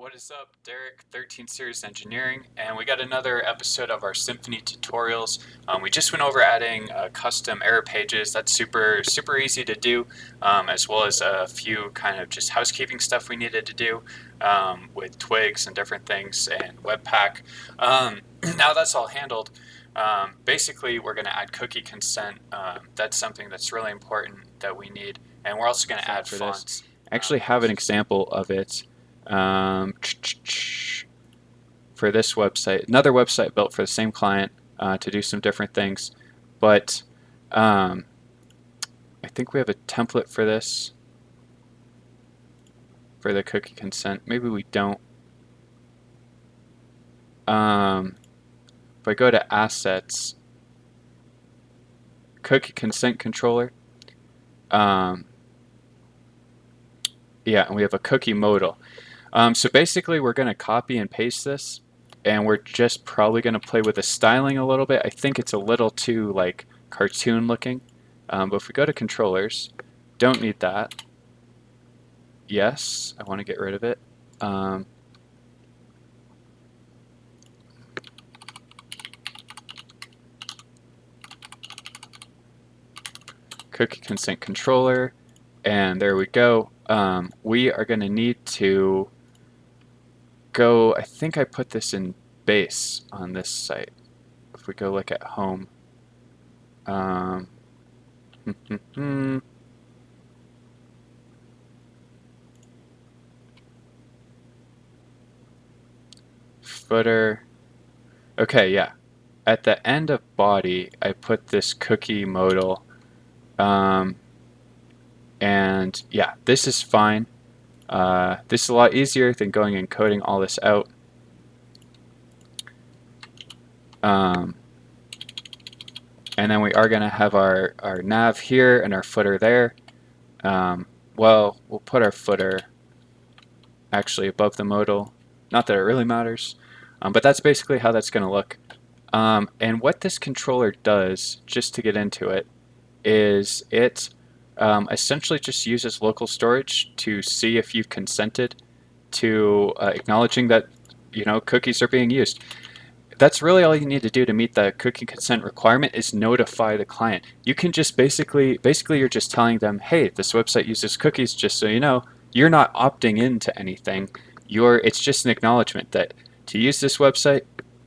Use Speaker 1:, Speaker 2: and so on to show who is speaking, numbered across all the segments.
Speaker 1: What is up? Derek, 13 Series Engineering, and we got another episode of our Symfony tutorials. We just went over adding custom error pages. That's super easy to do, as well as a few kind of just housekeeping stuff we needed to do with Twigs and different things and Webpack. Now that's all handled. Basically, we're going to add cookie consent. That's something that's really important that we need, and we're also going to add
Speaker 2: for this.
Speaker 1: fonts.
Speaker 2: I actually have an example of it for this website. Another website built for the same client to do some different things. But I think we have a template for this, for the cookie consent. Maybe we don't. If I go to Assets, Cookie Consent Controller, yeah, and we have a cookie modal. So basically we're going to copy and paste this, and we're just probably going to play with the styling a little bit. I think it's a little too like cartoon looking, but if we go to controllers, don't need that. Yes, I want to get rid of it. Cookie consent controller, and there we go. We are going to need to go, I think I put this in base on this site. If we go look at home, footer. Okay, yeah. At the end of body, I put this cookie modal. And yeah, this is fine. This is a lot easier than going and coding all this out. And then we are going to have our nav here and our footer there. Well, we'll put our footer actually above the modal. Not that it really matters, but that's basically how that's going to look. And what this controller does, just to get into it, is it essentially just uses local storage to see if you've consented to acknowledging that cookies are being used. That's really all you need to do to meet the cookie consent requirement, is notify the client. You can just basically you're just telling them, hey, this website uses cookies, just so you know. You're not opting into anything. It's just an acknowledgement that to use this website,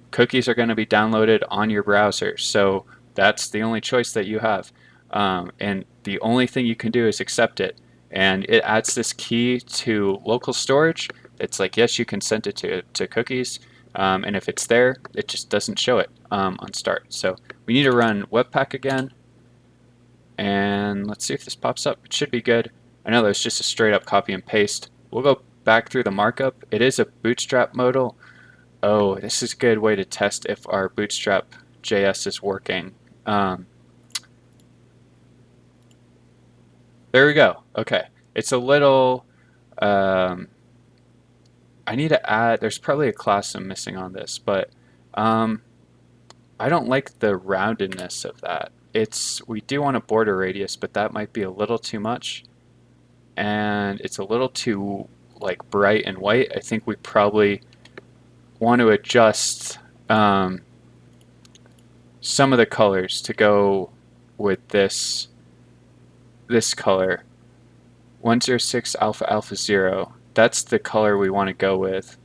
Speaker 2: cookies are going to be downloaded on your browser. So that's the only choice that you have. And the only thing you can do is accept it. And it adds this key to local storage. It's like, yes, you consented to cookies. And if it's there, it just doesn't show it on start. So we need to run Webpack again. And let's see if this pops up. It should be good. I know that was just a straight up copy and paste. We'll go back through the markup. It is a bootstrap modal. Oh, this is a good way to test if our bootstrap JS is working. There we go. Okay. It's a little... I need to add... There's probably a class I'm missing on this, but I don't like the roundedness of that. We do want a border radius, but that might be a little too much. And it's a little too like bright and white. I think we probably want to adjust some of the colors to go with this color, 106 alpha alpha 0. That's the color we want to go with,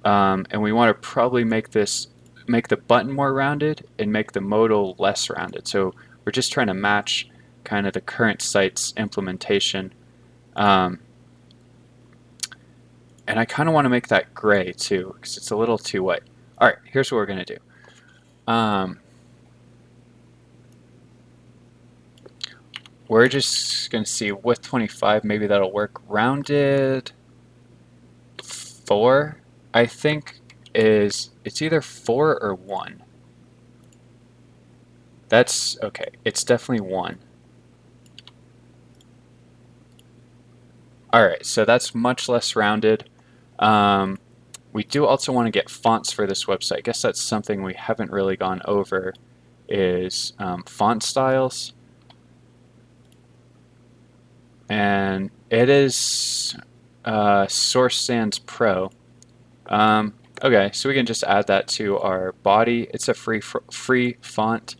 Speaker 2: and we want to probably make the button more rounded and make the modal less rounded. So we're just trying to match kind of the current site's implementation, and I kind of want to make that gray too because it's a little too white. All right, here's what we're gonna do. We're just going to see width 25, maybe that'll work. Rounded 4, I think it's either 4 or 1. That's okay, it's definitely 1. Alright, so that's much less rounded. We do also want to get fonts for this website. I guess that's something we haven't really gone over, is font styles. And it is Source Sans Pro. Okay, so we can just add that to our body. It's a free font.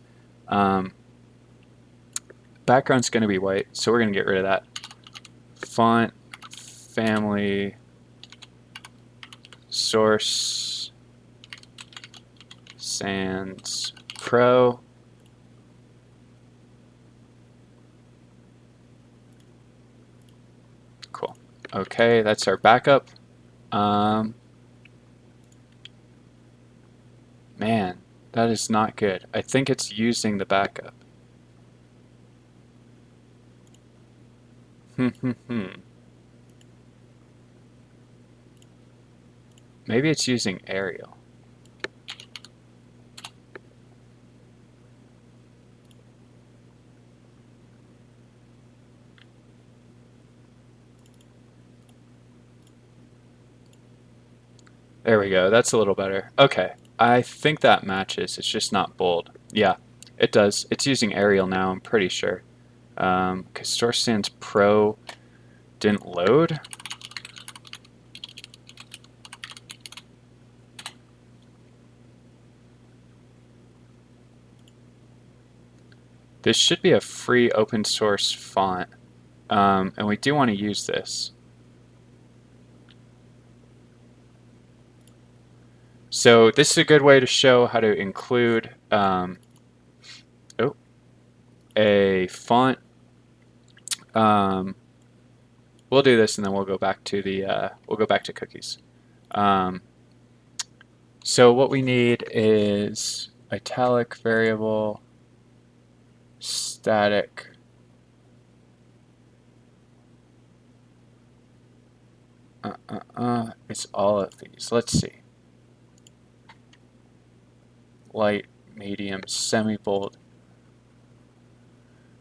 Speaker 2: Background's going to be white, so we're going to get rid of that. Font family source sans pro. Cool. Okay, that's our backup. Man, that is not good. I think it's using the backup. Maybe it's using Arial. There we go. That's a little better. Okay. I think that matches. It's just not bold. Yeah, it does. It's using Arial now, I'm pretty sure. Because Source Sans Pro didn't load. This should be a free open source font. And we do want to use this. So this is a good way to show how to include a font. We'll do this and then we'll go back to the cookies. So what we need is italic variable, static. It's all of these. Let's see. Light, medium, semi-bold.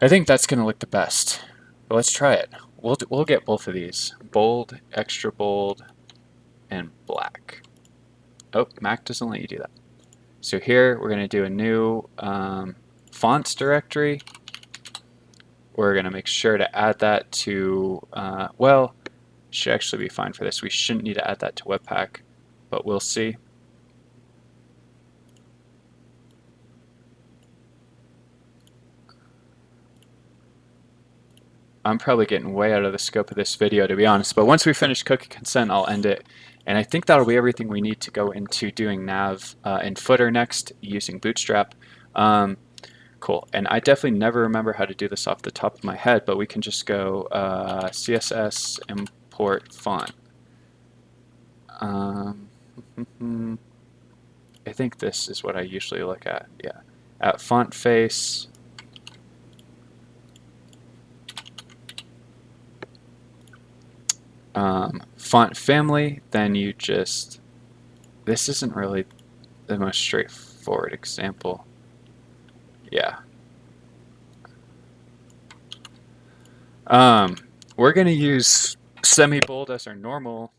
Speaker 2: I think that's going to look the best. But let's try it. We'll get both of these. Bold, extra bold, and black. Oh, Mac doesn't let you do that. So here we're going to do a new fonts directory. We're going to make sure to add that to, well, should actually be fine for this. We shouldn't need to add that to Webpack, but we'll see. I'm probably getting way out of the scope of this video, to be honest, but once we finish cookie consent, I'll end it. And I think that'll be everything we need to go into doing nav and footer next using Bootstrap. Cool. And I definitely never remember how to do this off the top of my head, but we can just go CSS import font. I think this is what I usually look at. Yeah. At font face. Font family, then you just, this isn't really the most straightforward example. Yeah. We're going to use semi-bold as our normal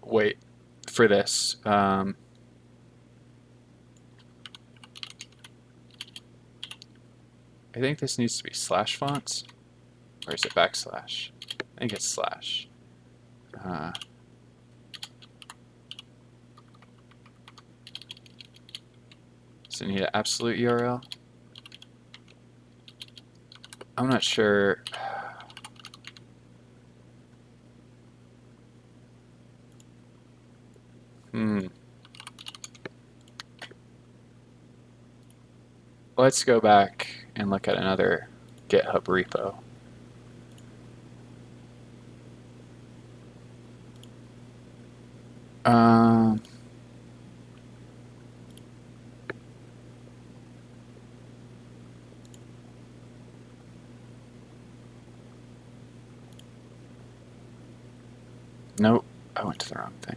Speaker 2: weight for this. I think this needs to be slash fonts, or is it backslash? I think it's slash. Does it need an absolute URL? I'm not sure. Let's go back and look at another GitHub repo. Nope, I went to the wrong thing.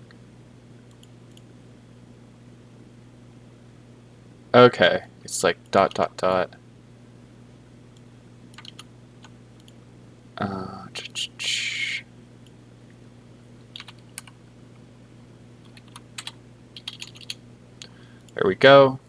Speaker 2: Okay, it's like ... There we go.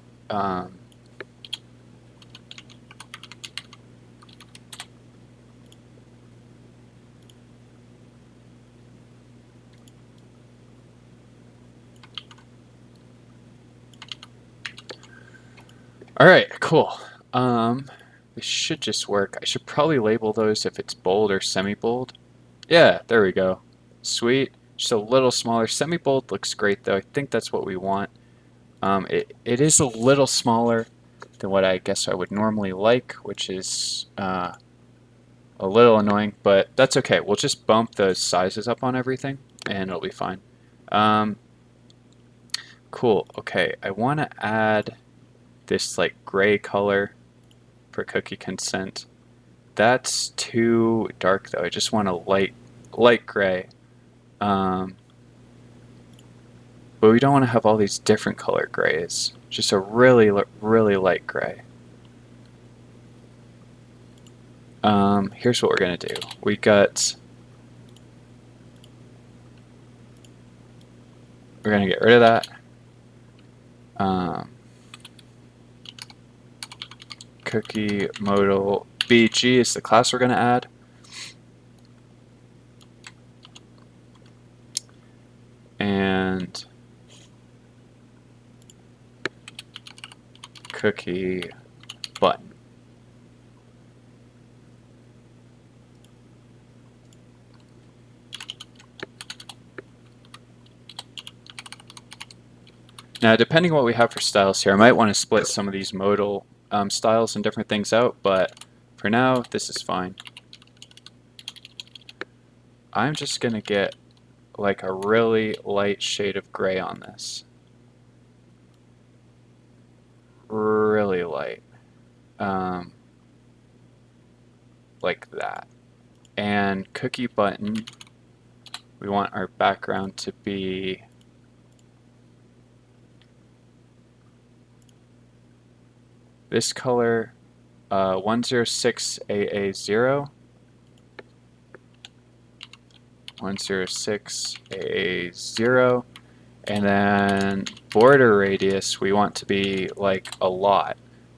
Speaker 2: All right, cool. This should just work. I should probably label those if it's bold or semi-bold. Yeah, there we go. Sweet. Just a little smaller. Semi-bold looks great though. I think that's what we want. It is a little smaller than what I guess I would normally like, which is a little annoying, but that's okay. We'll just bump the sizes up on everything and it'll be fine. Um, cool. Okay, I want to add this like gray color for cookie consent. That's too dark though. I just want a light gray. Um, but we don't want to have all these different color grays. Just a really light gray. Here's what we're gonna do. We're gonna get rid of that. Cookie modal BG is the class we're gonna add. And cookie button. Now, depending on what we have for styles here, I might want to split some of these modal styles and different things out, but for now, this is fine. I'm just going to get like a really light shade of gray on this. Really light. Like that. And cookie button, we want our background to be this color, 106AA0, 106AA0, and then border radius we want to be like a lot,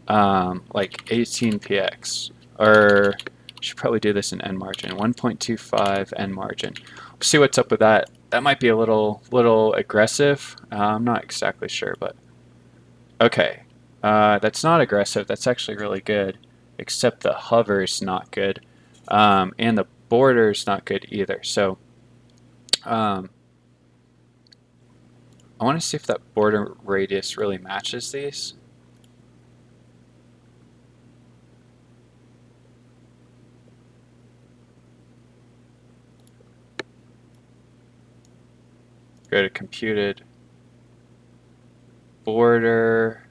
Speaker 2: like 18px, or should probably do this in end margin, 1.25 end margin. We'll see what's up with that. That might be a little aggressive. I'm not exactly sure, but okay. That's not aggressive. That's actually really good, except the hover's not good, and the border's not good either. So I want to see if that border radius really matches these. Go to computed border.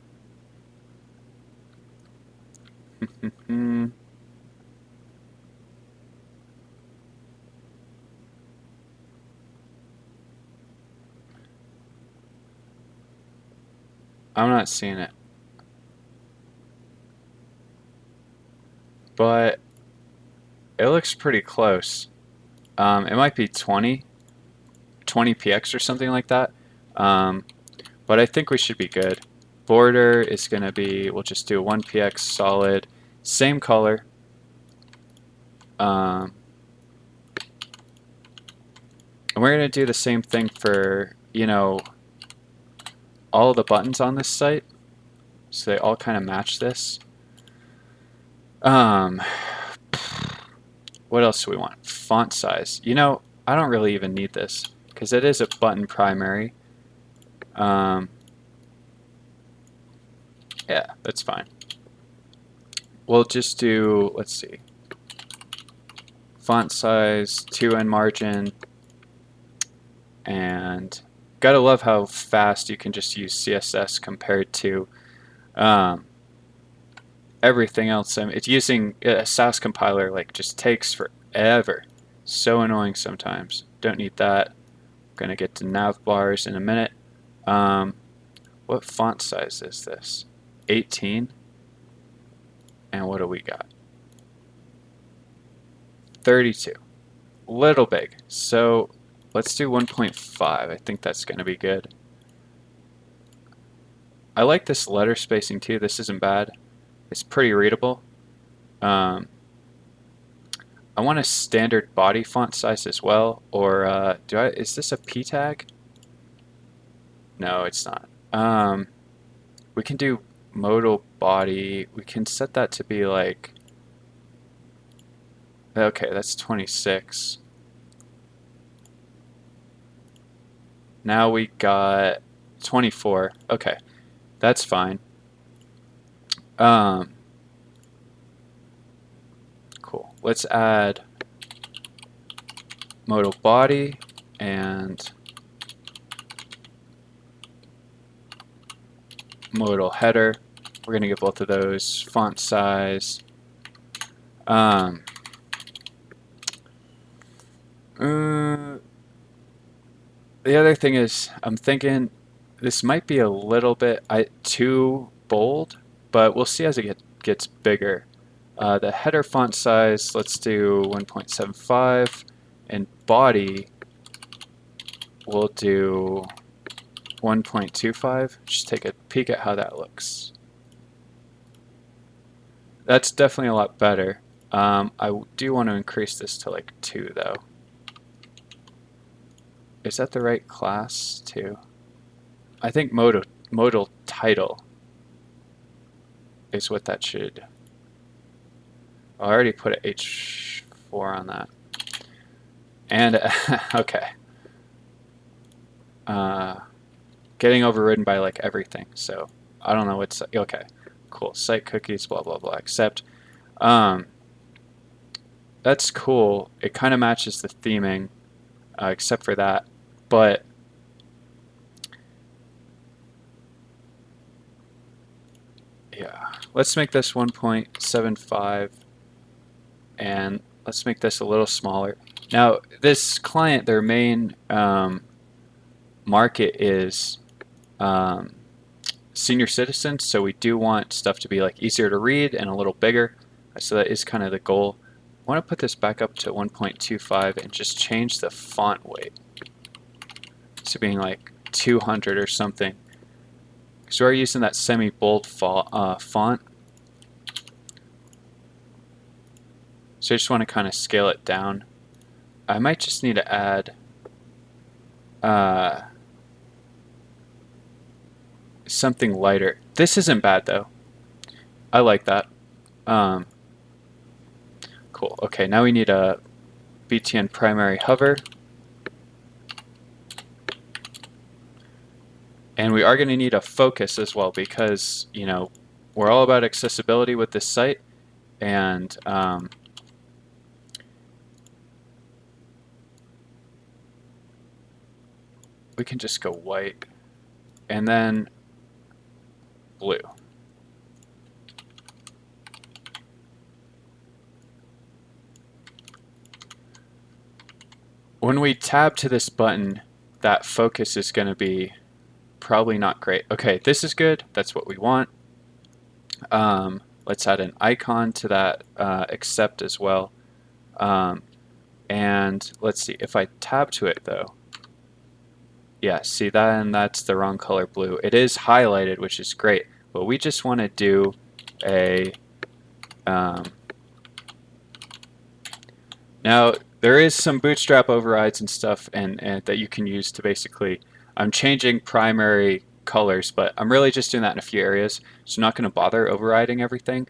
Speaker 2: I'm not seeing it. But it looks pretty close. It might be 20px or something like that. But I think we should be good. Border is going to be, we'll just do 1px solid, same color. And we're going to do the same thing for, you know, all of the buttons on this site. So they all kind of match this. What else do we want? Font size. You know, I don't really even need this because it is a button primary. Yeah, that's fine. We'll just do, let's see, font size, 2 end margin, and gotta love how fast you can just use CSS compared to everything else. I mean, it's using a SAS compiler, like, just takes forever. So annoying sometimes. Don't need that. Gonna get to nav bars in a minute. What font size is this? 18. And what do we got? 32. Little big. So let's do 1.5. I think that's going to be good. I like this letter spacing too. This isn't bad. It's pretty readable. I want a standard body font size as well. Or is this a p tag? No, it's not. We can do modal body, we can set that to be like, okay, that's 26. Now we got 24. Okay, that's fine. Cool. Let's add modal body and modal header. We're going to get both of those font size. The other thing is, I'm thinking this might be a little bit too bold, but we'll see as it gets bigger. The header font size, let's do 1.75, and body, we'll do 1.25. Just take a peek at how that looks. That's definitely a lot better. I do want to increase this to like 2 though. Is that the right class too? I think modal title is what that should. I already put an H4 on that. And okay. Getting overridden by like everything. So I don't know what's okay. Cool. Site cookies, blah blah blah. Accept. That's cool. It kind of matches the theming, except for that. But yeah, let's make this 1.75, and let's make this a little smaller. Now, this client, their main market is senior citizens, so we do want stuff to be like easier to read and a little bigger. So that is kind of the goal. I want to put this back up to 1.25 and just change the font weight to being like 200 or something. So we're using that semi-bold font. So I just want to kind of scale it down. I might just need to add something lighter. This isn't bad though. I like that. Cool. Okay, now we need a BTN primary hover. And we are going to need a focus as well because, you know, we're all about accessibility with this site. And we can just go white and then blue. When we tab to this button, that focus is going to be probably not great. Okay, this is good. That's what we want. Let's add an icon to that accept as well. And let's see, if I tab to it though, yeah, see that, and that's the wrong color blue. It is highlighted, which is great, but we just want to do a now there is some bootstrap overrides and stuff and that you can use to basically, I'm changing primary colors, but I'm really just doing that in a few areas, so I'm not going to bother overriding everything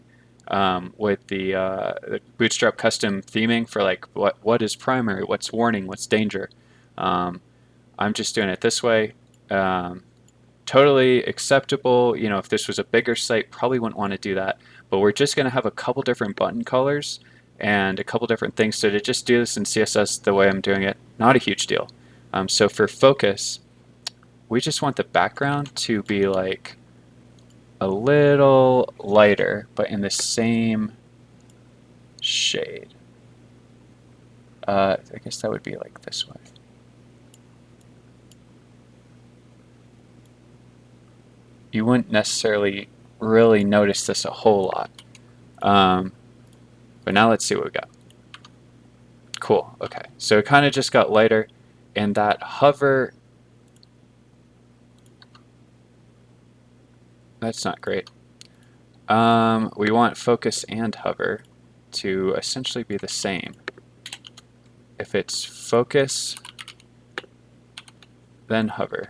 Speaker 2: with the bootstrap custom theming for like what is primary, what's warning, what's danger. I'm just doing it this way. Totally acceptable. You know, if this was a bigger site, probably wouldn't want to do that. But we're just going to have a couple different button colors and a couple different things. So to just do this in CSS the way I'm doing it, not a huge deal. So for focus, we just want the background to be like a little lighter, but in the same shade. I guess that would be like this way. You wouldn't necessarily really notice this a whole lot. But now let's see what we got. Cool, okay. So it kind of just got lighter, and that hover, that's not great. We want focus and hover to essentially be the same. If it's focus, then hover.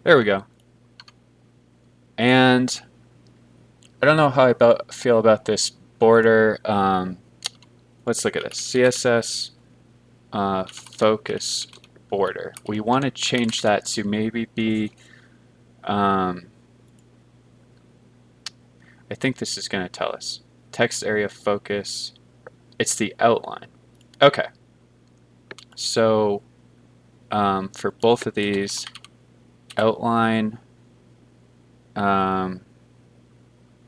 Speaker 2: There we go. And I don't know how I feel about this border. Let's look at this. CSS focus border. We want to change that to maybe be, I think this is going to tell us. Text area focus. It's the outline. Okay. So for both of these, outline, what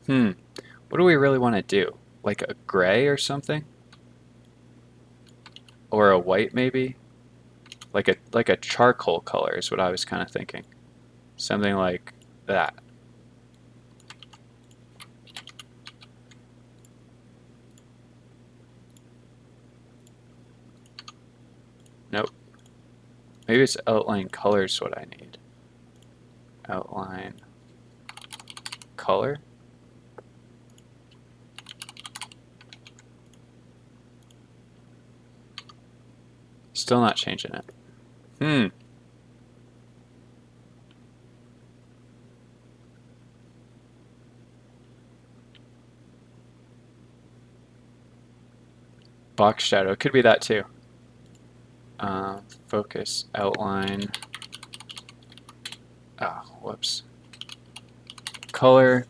Speaker 2: do we really want to do? Like a gray or something? Or a white maybe? Like a charcoal color is what I was kind of thinking. Something like that. Nope. Maybe it's outline color is what I need. Outline color. Still not changing it. Box shadow. Could be that too. Focus, outline. Whoops. Color.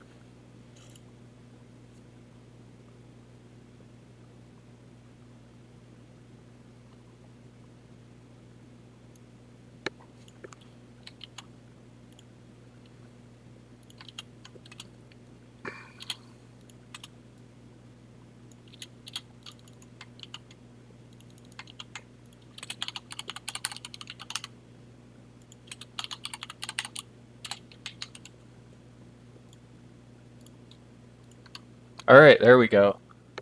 Speaker 2: All right, there we go.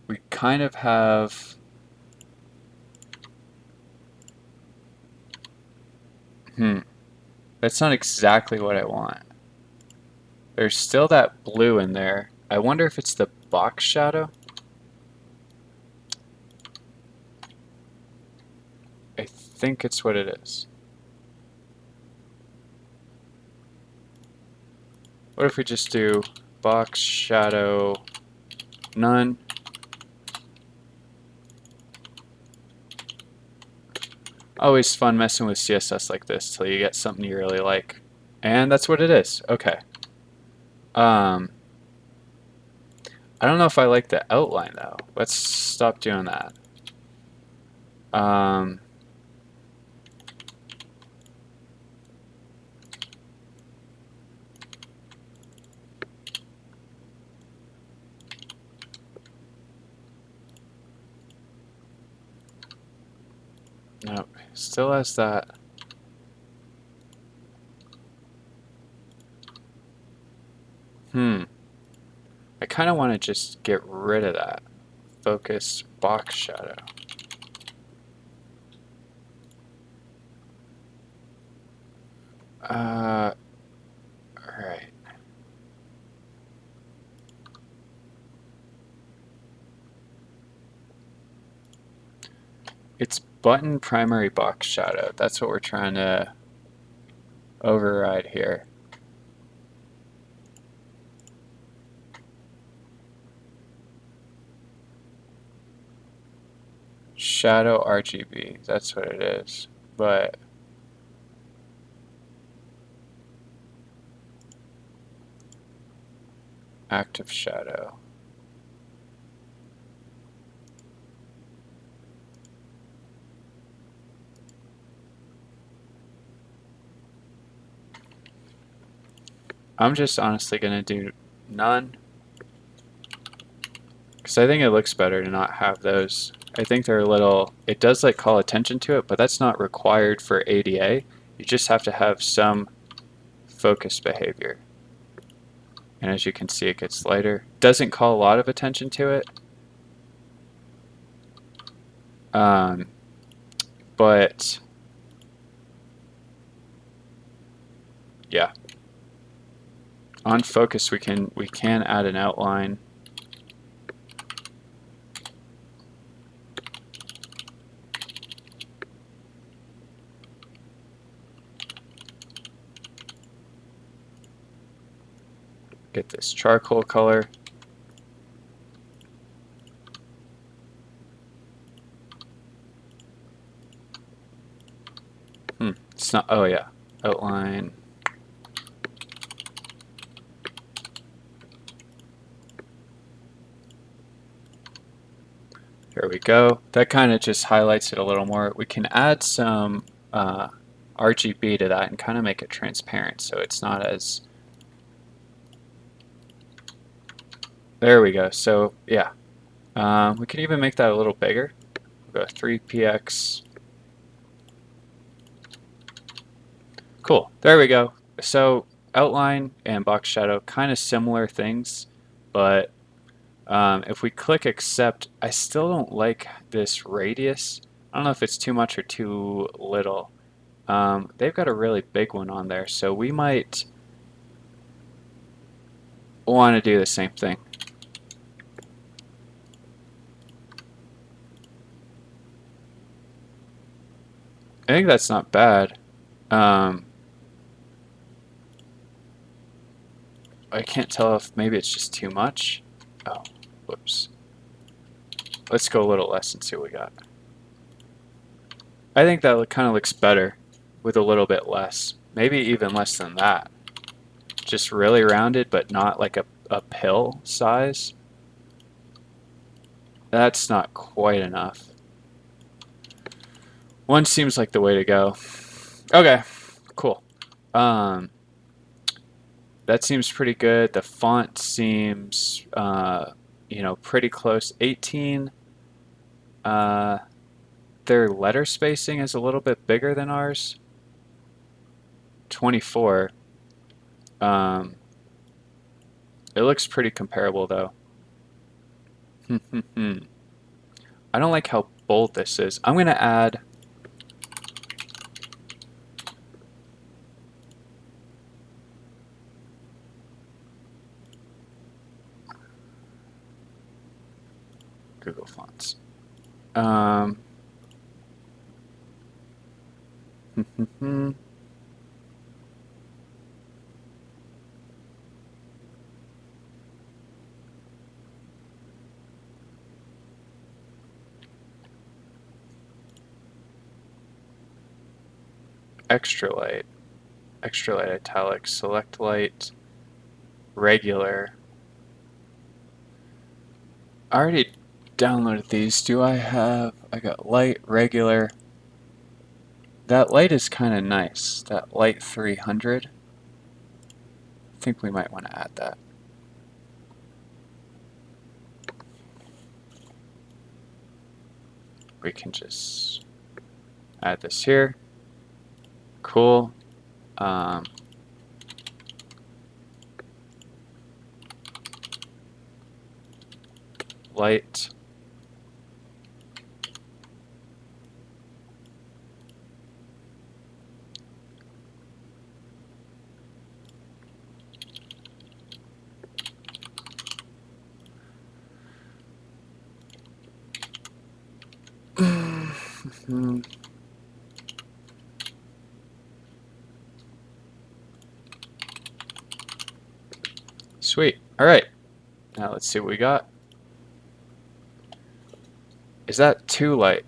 Speaker 2: We kind of have that's not exactly what I want. There's still that blue in there. I wonder if it's the box shadow. I think it's what it is. What if we just do box shadow none? Always fun messing with CSS like this till you get something you really like. And that's what it is. Okay. I don't know if I like the outline though. Let's stop doing that. Nope, still has that. I kind of want to just get rid of that. Focus box shadow. Alright. It's button primary box shadow. That's what we're trying to override here. Shadow RGB, that's what it is. But active shadow. I'm just honestly going to do none. Because I think it looks better to not have those. I think they're a little, it does like call attention to it, but that's not required for ADA. You just have to have some focus behavior. And as you can see, it gets lighter. Doesn't call a lot of attention to it. But yeah. On focus we can add an outline. get this charcoal color. It's not, oh yeah, outline. There we go. That kind of just highlights it a little more. We can add some RGB to that and kind of make it transparent so it's not as... There we go. So yeah, we can even make that a little bigger. We'll go 3px. Cool. There we go. So outline and box shadow, kind of similar things, but if we click accept, I still don't like this radius. I don't know if it's too much or too little. They've got a really big one on there, so we might want to do the same thing. I think that's not bad. I can't tell if maybe it's just too much. Oh, whoops. Let's go a little less and see what we got. I think that kind of looks better with a little bit less. Maybe even less than that. Just really rounded, but not like a pill size. That's not quite enough. One seems like the way to go. Okay, cool. That seems pretty good. The font seems, pretty close. 18. Their letter spacing is a little bit bigger than ours. 24. It looks pretty comparable though. I don't like how bold this is. I'm going to add Google Fonts. Extra light italic, select light, regular. I already downloaded these. Do I got light, regular. That light is kind of nice. That light 300. I think we might want to add that. We can just add this here. Cool. Light. Sweet. All right. Now let's see what we got. Is that too light?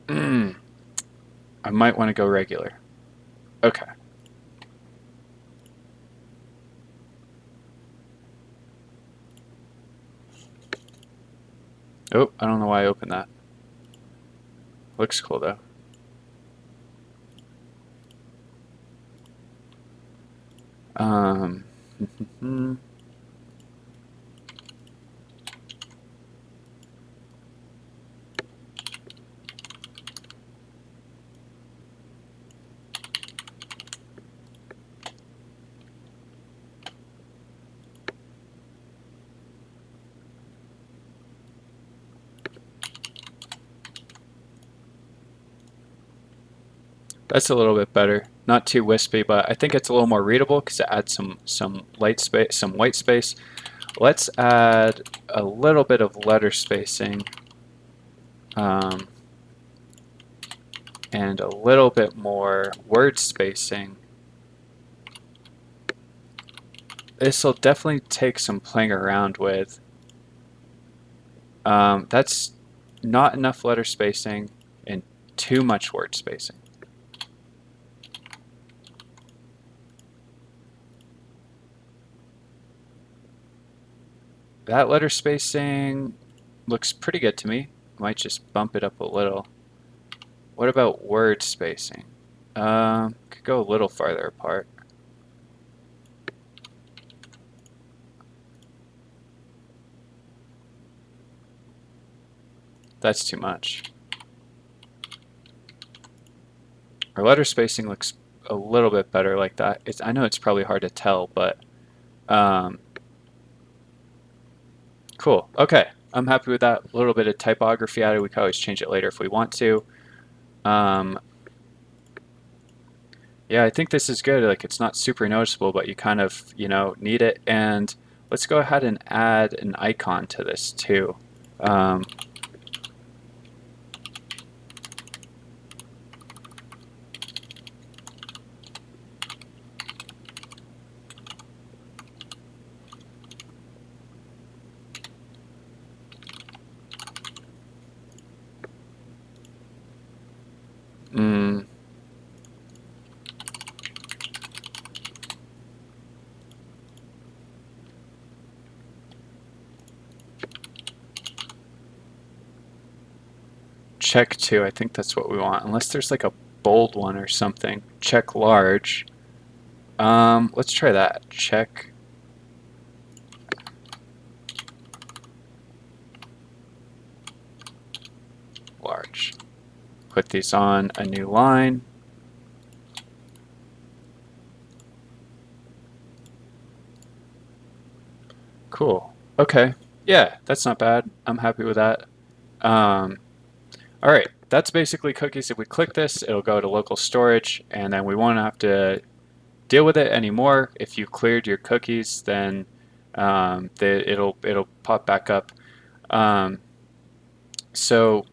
Speaker 2: I might want to go regular. Okay. Oh, I don't know why I opened that. Looks cool though. That's a little bit better. Not too wispy, but I think it's a little more readable because it adds some light space, some white space. Let's add a little bit of letter spacing and a little bit more word spacing. this will definitely take some playing around with. That's not enough letter spacing and too much word spacing. That letter spacing looks pretty good to me. Might just bump it up a little. What about word spacing? Could go a little farther apart. That's too much. Our letter spacing looks a little bit better like that. I know it's probably hard to tell, but cool. Okay, I'm happy with that. A little bit of typography added. We can always change it later if we want to. Yeah, I think this is good. Like, it's not super noticeable, but you kind of, need it. And let's go ahead and add an icon to this too. Mm, check 2, I think that's what we want. Unless there's like a bold one or something. Check large. Let's try that. Check large. Put these on a new line. Cool. Okay. Yeah, that's not bad. I'm happy with that. All right, that's basically cookies. If we click this, it'll go to local storage, and then we won't have to deal with it anymore. If you cleared your cookies, then it'll pop back up. So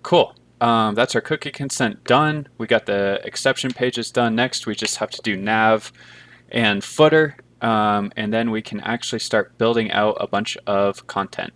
Speaker 2: cool. That's our cookie consent done. We got the exception pages done. Next, we just have to do nav and footer, and then we can actually start building out a bunch of content.